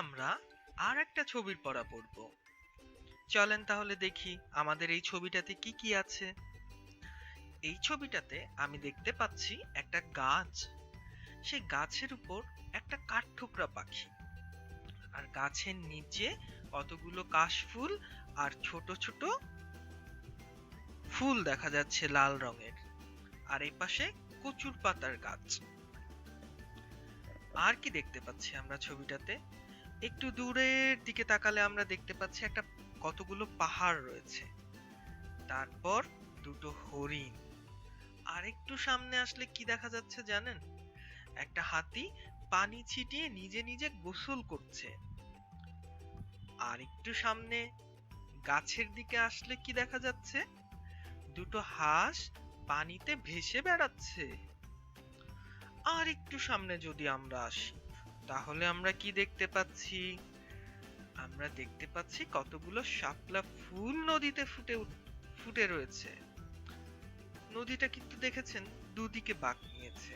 আমরা আর একটা ছবির পড়া পড়ব। চলেন তাহলে দেখি আমাদের এই ছবিটাতে কি কি আছে। এই ছবিটাতে আমি দেখতে পাচ্ছি একটা গাছ। সেই গাছের উপর একটা কাঠঠোকরা পাখি, আর গাছের নিচে কতগুলো কাশফুল আর ছোট ছোট ফুল দেখা যাচ্ছে লাল রঙের। আর এই পাশে কচুর পাতার গাছ। আর কি দেখতে পাচ্ছি আমরা ছবিটাতে? একটু দূরের দিকে তাকালে আমরা দেখতে পাচ্ছি একটা কতগুলো পাহাড় রয়েছে, তারপর দুটো হরিণ। আর একটু সামনে আসলে কি দেখা যাচ্ছে জানেন? একটা হাতি পানি ছিটিয়ে নিজে নিজে গোসল করছে। আর একটু সামনে গাছের দিকে আসলে কি দেখা যাচ্ছে? দুটো হাঁস পানিতে ভেসে বেড়াচ্ছে। আর একটু সামনে যদি আমরা আসি, তাহলে আমরা কি দেখতে পাচ্ছি? আমরা দেখতে পাচ্ছি কতগুলো শাপলা ফুল নদীতে ফুটে রয়েছে। নদীটা কিন্তু দেখেছেন দুদিকে বাঁক নিয়েছে।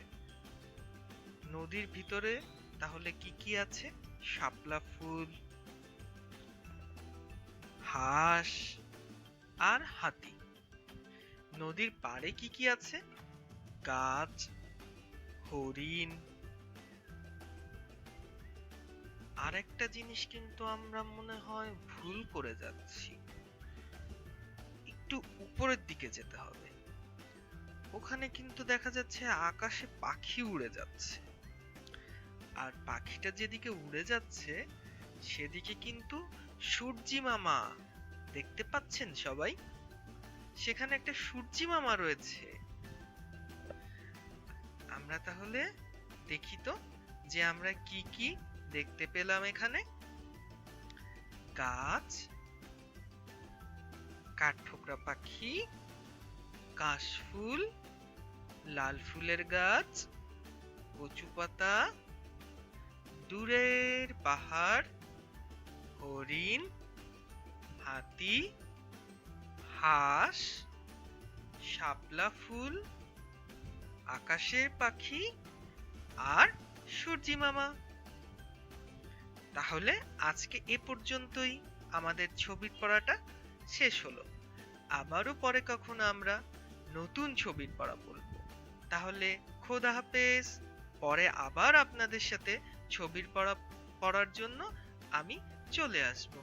নদীর ভিতরে তাহলে কি কি আছে? শাপলা ফুল, হাঁস আর হাতি। নদীর পাড়ে কি কি আছে? গাছ, হরিণ। আর একটা জিনিস কিন্তু আমরা মনে হয় ভুল করে যাচ্ছি। একটু উপরের দিকে যেতে হবে। ওখানে কিন্তু দেখা যাচ্ছে আকাশে পাখি উড়ে যাচ্ছে। আর পাখিটা যেদিকে উড়ে যাচ্ছে সেদিকে কিন্তু সূর্যি মামা দেখতে পাচ্ছেন সবাই? সেখানে একটা সূর্যি মামা রয়েছে। আমরা তাহলে দেখি তো যে আমরা কি কি দেখতে পেলাম এখানে। গাছ, কাঠঠোকরা পাখি, কাশফুল, লাল ফুলের গাছ, কচু পাতা, দূরের পাহাড়, হরিণ, হাতি, হাঁস, শাপলা ফুল, আকাশের পাখি আর সূর্যি মামা। তাহলে আজকে এ পর্যন্তই আমাদের ছবির পড়াটা শেষ হলো। আবারও পরে কখনো আমরা নতুন ছবির পড়া পড়ব। তাহলে খোদা হাফেজ। পরে আবার আপনাদের সাথে ছবির পড়া পড়ার জন্য আমি চলে আসবো।